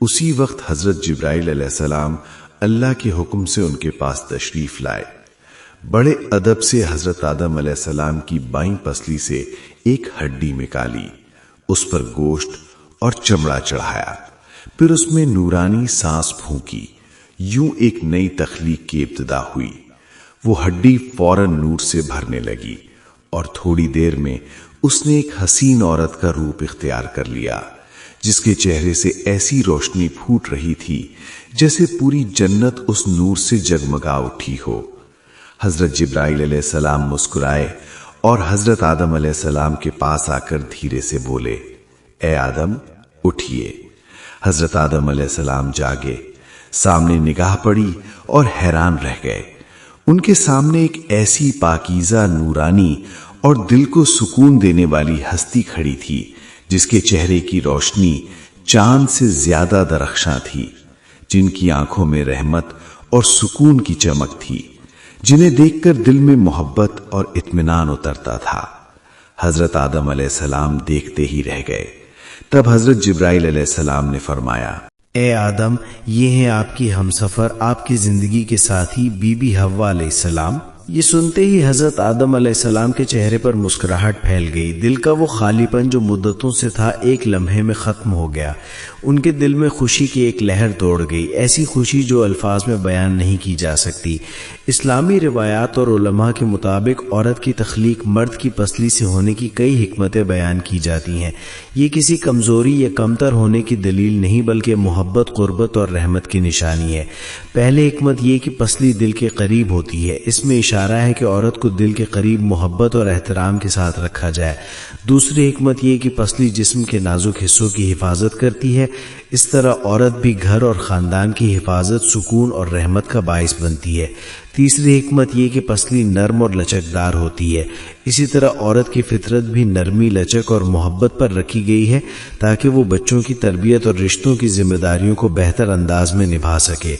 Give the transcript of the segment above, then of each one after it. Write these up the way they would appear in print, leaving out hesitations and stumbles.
اسی وقت حضرت جبرائیل علیہ السلام اللہ کے حکم سے ان کے پاس تشریف لائے۔ بڑے ادب سے حضرت آدم علیہ السلام کی بائیں پسلی سے ایک ہڈی نکالی، اس پر گوشت اور چمڑا چڑھایا، پھر اس میں نورانی سانس پھونکی، یوں ایک نئی تخلیق کی ابتدا ہوئی۔ وہ ہڈی فوراً نور سے بھرنے لگی اور تھوڑی دیر میں اس نے ایک حسین عورت کا روپ اختیار کر لیا، جس کے چہرے سے ایسی روشنی پھوٹ رہی تھی جیسے پوری جنت اس نور سے جگمگا اٹھی ہو۔ حضرت جبرائیل علیہ السلام مسکرائے اور حضرت آدم علیہ السلام کے پاس آ کر دھیرے سے بولے، اے آدم اٹھیے۔ حضرت آدم علیہ السلام جاگے، سامنے نگاہ پڑی اور حیران رہ گئے۔ ان کے سامنے ایک ایسی پاکیزہ، نورانی اور دل کو سکون دینے والی ہستی کھڑی تھی جس کے چہرے کی روشنی چاند سے زیادہ درخشاں تھی، جن کی آنکھوں میں رحمت اور سکون کی چمک تھی، جنہیں دیکھ کر دل میں محبت اور اطمینان اترتا تھا۔ حضرت آدم علیہ السلام دیکھتے ہی رہ گئے۔ تب حضرت جبرائیل علیہ السلام نے فرمایا، اے آدم، یہ ہیں آپ کی ہمسفر، آپ کی زندگی کے ساتھی بی بی حوا علیہ السلام۔ یہ سنتے ہی حضرت آدم علیہ السلام کے چہرے پر مسکراہٹ پھیل گئی۔ دل کا وہ خالی پن جو مدتوں سے تھا ایک لمحے میں ختم ہو گیا۔ ان کے دل میں خوشی کی ایک لہر دوڑ گئی، ایسی خوشی جو الفاظ میں بیان نہیں کی جا سکتی۔ اسلامی روایات اور علماء کے مطابق عورت کی تخلیق مرد کی پسلی سے ہونے کی کئی حکمتیں بیان کی جاتی ہیں۔ یہ کسی کمزوری یا کمتر ہونے کی دلیل نہیں بلکہ محبت، قربت اور رحمت کی نشانی ہے۔ پہلے حکمت یہ کہ پسلی دل کے قریب ہوتی ہے، اس میں اشارہ ہے کہ عورت کو دل کے قریب محبت اور احترام کے ساتھ رکھا جائے۔ دوسری حکمت یہ کہ پسلی جسم کے نازک حصوں کی حفاظت کرتی ہے، اس طرح عورت بھی گھر اور خاندان کی حفاظت، سکون اور رحمت کا باعث بنتی ہے۔ تیسری حکمت یہ کہ پسلی نرم اور لچکدار ہوتی ہے، اسی طرح عورت کی فطرت بھی نرمی، لچک اور محبت پر رکھی گئی ہے تاکہ وہ بچوں کی تربیت اور رشتوں کی ذمہ داریوں کو بہتر انداز میں نبھا سکے۔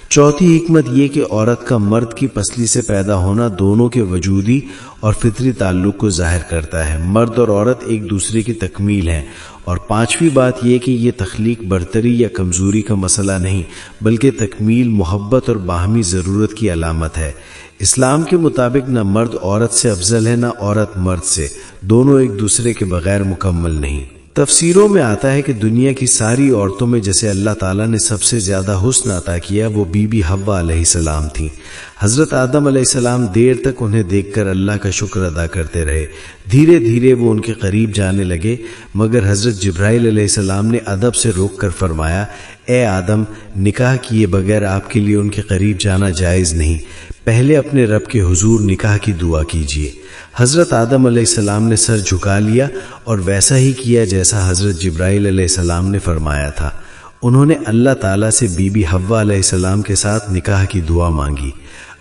چوتھی حکمت یہ کہ عورت کا مرد کی پسلی سے پیدا ہونا دونوں کے وجودی اور فطری تعلق کو ظاہر کرتا ہے۔ مرد اور عورت ایک دوسرے کی تکمیل ہیں۔ اور پانچویں بات یہ کہ یہ تخلیق برتری یا کمزوری کا مسئلہ نہیں بلکہ تکمیل، محبت اور باہمی ضرورت کی علامت ہے۔ اسلام کے مطابق نہ مرد عورت سے افضل ہے نہ عورت مرد سے، دونوں ایک دوسرے کے بغیر مکمل نہیں۔ تفسیروں میں آتا ہے کہ دنیا کی ساری عورتوں میں جسے اللہ تعالیٰ نے سب سے زیادہ حسن عطا کیا وہ بی بی حوا علیہ السلام تھیں۔ حضرت آدم علیہ السلام دیر تک انہیں دیکھ کر اللہ کا شکر ادا کرتے رہے۔ دھیرے دھیرے وہ ان کے قریب جانے لگے، مگر حضرت جبرائیل علیہ السلام نے ادب سے روک کر فرمایا، اے آدم، نکاح کیے بغیر آپ کے لیے ان کے قریب جانا جائز نہیں، پہلے اپنے رب کے حضور نکاح کی دعا کیجیے۔ حضرت آدم علیہ السلام نے سر جھکا لیا اور ویسا ہی کیا جیسا حضرت جبرائیل علیہ السلام نے فرمایا تھا۔ انہوں نے اللہ تعالیٰ سے بی بی حوا علیہ السلام کے ساتھ نکاح کی دعا مانگی۔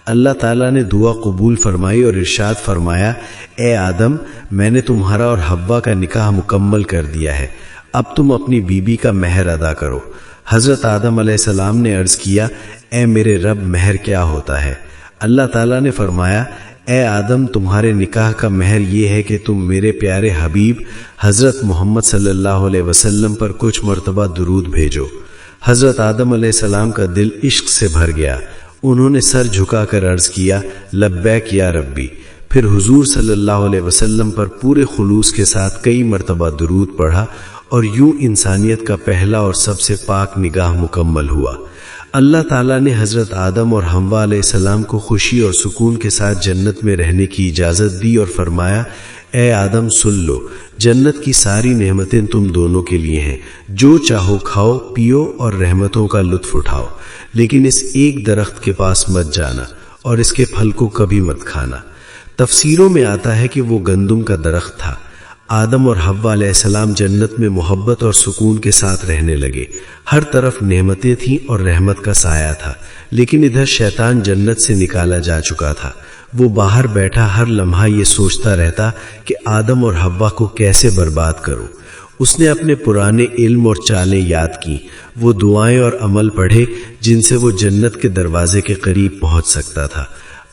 اللہ تعالیٰ نے دعا قبول فرمائی اور ارشاد فرمایا، اے آدم، میں نے تمہارا اور حوا کا نکاح مکمل کر دیا ہے، اب تم اپنی بیوی کا مہر ادا کرو۔ حضرت آدم علیہ السلام نے عرض کیا، اے میرے رب، مہر کیا ہوتا ہے؟ اللہ تعالیٰ نے فرمایا، اے آدم، تمہارے نکاح کا مہر یہ ہے کہ تم میرے پیارے حبیب حضرت محمد صلی اللہ علیہ وسلم پر کچھ مرتبہ درود بھیجو۔ حضرت آدم علیہ السلام کا دل عشق سے بھر گیا، انہوں نے سر جھکا کر عرض کیا، لبیک یا ربی۔ پھر حضور صلی اللہ علیہ وسلم پر پورے خلوص کے ساتھ کئی مرتبہ درود پڑھا اور یوں انسانیت کا پہلا اور سب سے پاک نکاح مکمل ہوا۔ اللہ تعالیٰ نے حضرت آدم اور حوا علیہ السلام کو خوشی اور سکون کے ساتھ جنت میں رہنے کی اجازت دی اور فرمایا، اے آدم، سن لو، جنت کی ساری نعمتیں تم دونوں کے لیے ہیں، جو چاہو کھاؤ پیو اور رحمتوں کا لطف اٹھاؤ، لیکن اس ایک درخت کے پاس مت جانا اور اس کے پھل کو کبھی مت کھانا۔ تفسیروں میں آتا ہے کہ وہ گندم کا درخت تھا۔ آدم اور حوا علیہ السلام جنت میں محبت اور سکون کے ساتھ رہنے لگے، ہر طرف نعمتیں تھیں اور رحمت کا سایہ تھا، لیکن ادھر شیطان جنت سے نکالا جا چکا تھا۔ وہ باہر بیٹھا ہر لمحہ یہ سوچتا رہتا کہ آدم اور حوا کو کیسے برباد کروں۔ اس نے اپنے پرانے علم اور چالیں یاد کی، وہ دعائیں اور عمل پڑھے جن سے وہ جنت کے دروازے کے قریب پہنچ سکتا تھا۔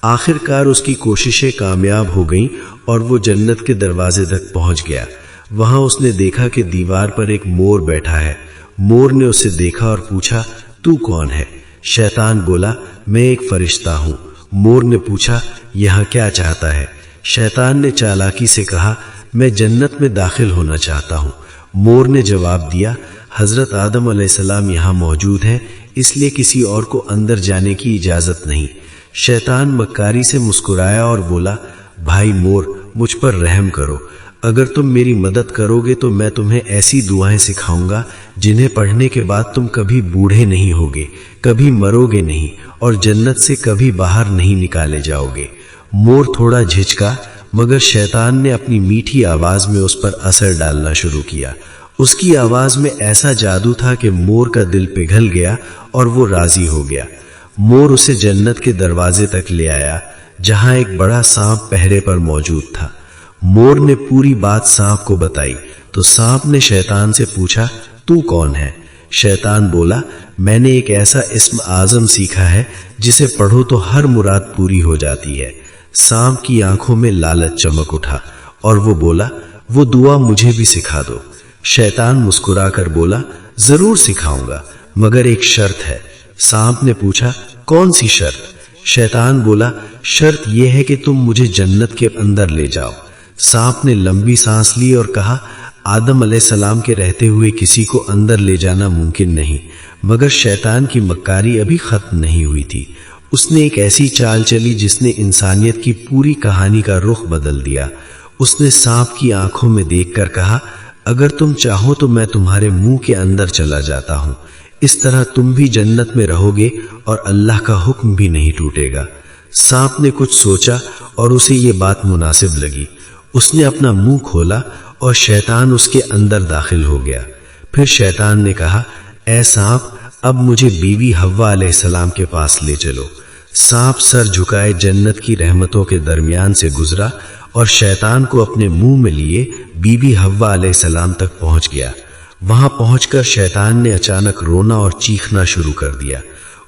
آخر کار اس کی کوششیں کامیاب ہو گئیں اور وہ جنت کے دروازے تک پہنچ گیا۔ وہاں اس نے دیکھا کہ دیوار پر ایک مور بیٹھا ہے، مور نے اسے دیکھا اور پوچھا تو کون ہے؟ شیطان بولا میں ایک فرشتہ ہوں۔ مور نے پوچھا یہاں کیا چاہتا ہے؟ شیطان نے چالاکی سے کہا میں جنت میں داخل ہونا چاہتا ہوں۔ مور نے جواب دیا حضرت آدم علیہ السلام یہاں موجود ہیں، اس لیے کسی اور کو اندر جانے کی اجازت نہیں۔ شیطان مکاری سے مسکرایا اور بولا بھائی مور، مجھ پر رحم کرو، اگر تم میری مدد کرو گے تو میں تمہیں ایسی دعائیں سکھاؤں گا جنہیں پڑھنے کے بعد تم کبھی بوڑھے نہیں ہوگے، کبھی مرو گے نہیں اور جنت سے کبھی باہر نہیں نکالے جاؤ گے۔ مور تھوڑا جھجکا مگر شیطان نے اپنی میٹھی آواز میں اس پر اثر ڈالنا شروع کیا۔ اس کی آواز میں ایسا جادو تھا کہ مور کا دل پگھل گیا اور وہ راضی ہو گیا۔ مور اسے جنت کے دروازے تک لے آیا جہاں ایک بڑا سانپ پہرے پر موجود تھا۔ مور نے پوری بات سانپ کو بتائی تو سانپ نے شیطان سے پوچھا تو کون ہے؟ شیطان بولا میں نے ایک ایسا اسم اعظم سیکھا ہے جسے پڑھو تو ہر مراد پوری ہو جاتی ہے۔ سانپ کی آنکھوں میں لالچ چمک اٹھا اور وہ بولا وہ دعا مجھے بھی سکھا دو۔ شیطان مسکرا کر بولا ضرور سکھاؤں گا مگر ایک شرط ہے۔ سانپ نے پوچھا کون سی شرط؟ شیطان بولا شرط یہ ہے کہ تم مجھے جنت کے اندر لے جاؤ۔ سانپ نے لمبی سانس لی اور کہا آدم علیہ السلام کے رہتے ہوئے کسی کو اندر لے جانا ممکن نہیں، مگر شیطان کی مکاری ابھی ختم نہیں ہوئی تھی۔ اس نے ایک ایسی چال چلی جس نے انسانیت کی پوری کہانی کا رخ بدل دیا۔ اس نے سانپ کی آنکھوں میں دیکھ کر کہا اگر تم چاہو تو میں تمہارے منہ کے اندر چلا جاتا ہوں، اس طرح تم بھی جنت میں رہو گے اور اللہ کا حکم بھی نہیں ٹوٹے گا۔ سانپ نے کچھ سوچا اور اسے یہ بات مناسب لگی۔ اس نے اپنا منہ کھولا اور شیطان اس کے اندر داخل ہو گیا۔ پھر شیطان نے کہا اے سانپ اب مجھے بیوی حوا علیہ السلام کے پاس لے چلو۔ سانپ سر جھکائے جنت کی رحمتوں کے درمیان سے گزرا اور شیطان کو اپنے منہ میں لیے بیوی حوا علیہ السلام تک پہنچ گیا۔ وہاں پہنچ کر شیطان نے اچانک رونا اور چیخنا شروع کر دیا۔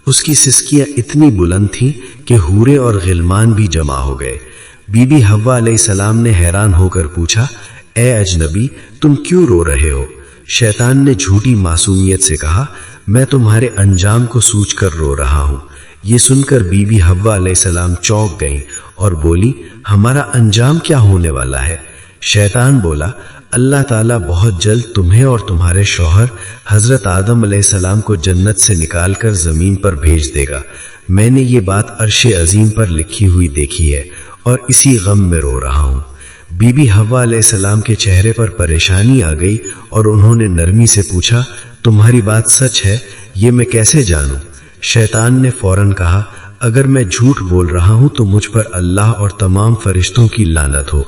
اس کی سسکیاں اتنی بلند تھیں کہ حوریں اور غلمان بھی جمع ہو گئے۔ بی بی حوا علیہ السلام نے حیران ہو کر پوچھا اے اجنبی تم کیوں رو رہے ہو؟ شیطان نے جھوٹی معصومیت سے کہا میں تمہارے انجام کو سوچ کر رو رہا ہوں۔ یہ سن کر بی بی حوا علیہ السلام چونک گئیں اور بولی ہمارا انجام کیا ہونے والا ہے؟ شیطان بولا اللہ تعالیٰ بہت جلد تمہیں اور تمہارے شوہر حضرت آدم علیہ السلام کو جنت سے نکال کر زمین پر بھیج دے گا۔ میں نے یہ بات عرش عظیم پر لکھی ہوئی دیکھی ہے اور اسی غم میں رو رہا ہوں۔ بی بی حوا علیہ السلام کے چہرے پر پریشانی آ گئی اور انہوں نے نرمی سے پوچھا تمہاری بات سچ ہے، یہ میں کیسے جانوں؟ شیطان نے فوراً کہا اگر میں جھوٹ بول رہا ہوں تو مجھ پر اللہ اور تمام فرشتوں کی لعنت ہو۔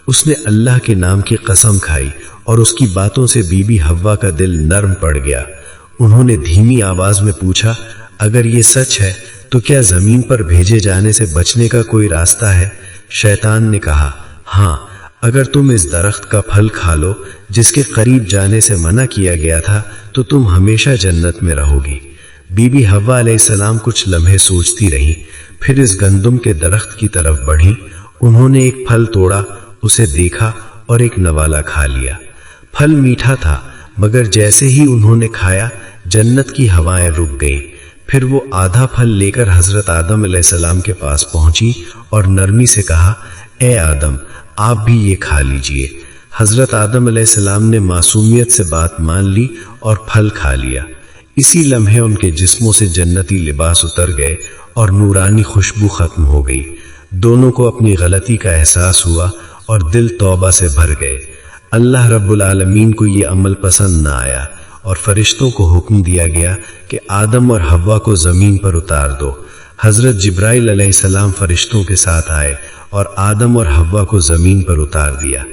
اس نے اللہ کے نام کی قسم کھائی اور اس کی باتوں سے بی بی حوا کا دل نرم پڑ گیا۔ انہوں نے دھیمی آواز میں پوچھا اگر یہ سچ ہے تو کیا زمین پر بھیجے جانے سے بچنے کا کوئی راستہ ہے؟ شیطان نے کہا ہاں، اگر تم اس درخت کا پھل کھا لو جس کے قریب جانے سے منع کیا گیا تھا تو تم ہمیشہ جنت میں رہو گی۔ بی بی حوا علیہ السلام کچھ لمحے سوچتی رہیں، پھر اس گندم کے درخت کی طرف بڑھیں۔ انہوں نے ایک پھل توڑا، اسے دیکھا اور ایک نوالا کھا لیا۔ پھل میٹھا تھا مگر جیسے ہی انہوں نے کھایا جنت کی ہوائیں رک گئیں۔ پھر وہ آدھا پھل لے کر حضرت آدم علیہ السلام کے پاس پہنچی اور نرمی سے کہا اے آدم آپ بھی یہ کھا لیجئے۔ حضرت آدم علیہ السلام نے معصومیت سے بات مان لی اور پھل کھا لیا۔ اسی لمحے ان کے جسموں سے جنتی لباس اتر گئے اور نورانی خوشبو ختم ہو گئی۔ دونوں کو اپنی غلطی کا احساس ہوا اور دل توبہ سے بھر گئے۔ اللہ رب العالمین کو یہ عمل پسند نہ آیا اور فرشتوں کو حکم دیا گیا کہ آدم اور حوا کو زمین پر اتار دو۔ حضرت جبرائیل علیہ السلام فرشتوں کے ساتھ آئے اور آدم اور حوا کو زمین پر اتار دیا۔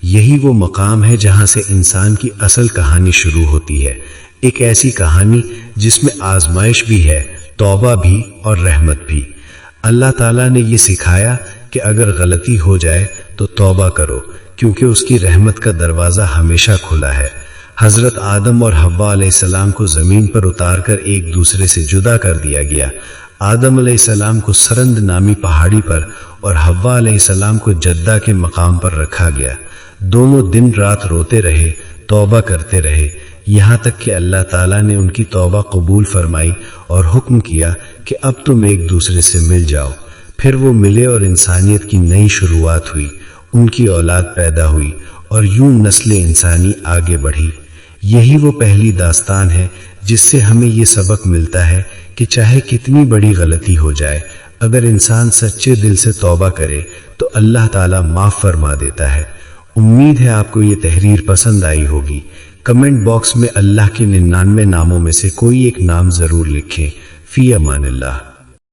یہی وہ مقام ہے جہاں سے انسان کی اصل کہانی شروع ہوتی ہے، ایک ایسی کہانی جس میں آزمائش بھی ہے، توبہ بھی اور رحمت بھی۔ اللہ تعالیٰ نے یہ سکھایا کہ اگر غلطی ہو جائے تو توبہ کرو کیونکہ اس کی رحمت کا دروازہ ہمیشہ کھلا ہے۔ حضرت آدم اور حوا علیہ السلام کو زمین پر اتار کر ایک دوسرے سے جدا کر دیا گیا۔ آدم علیہ السلام کو سرند نامی پہاڑی پر اور حوا علیہ السلام کو جدہ کے مقام پر رکھا گیا۔ دونوں دن رات روتے رہے، توبہ کرتے رہے، یہاں تک کہ اللہ تعالیٰ نے ان کی توبہ قبول فرمائی اور حکم کیا کہ اب تم ایک دوسرے سے مل جاؤ۔ پھر وہ ملے اور انسانیت کی نئی شروعات ہوئی، ان کی اولاد پیدا ہوئی اور یوں نسل انسانی آگے بڑھی۔ یہی وہ پہلی داستان ہے جس سے ہمیں یہ سبق ملتا ہے کہ چاہے کتنی بڑی غلطی ہو جائے، اگر انسان سچے دل سے توبہ کرے تو اللہ تعالیٰ معاف فرما دیتا ہے۔ امید ہے آپ کو یہ تحریر پسند آئی ہوگی۔ کمنٹ باکس میں اللہ کے 99 ناموں میں سے کوئی ایک نام ضرور لکھیں۔ فی امان اللہ۔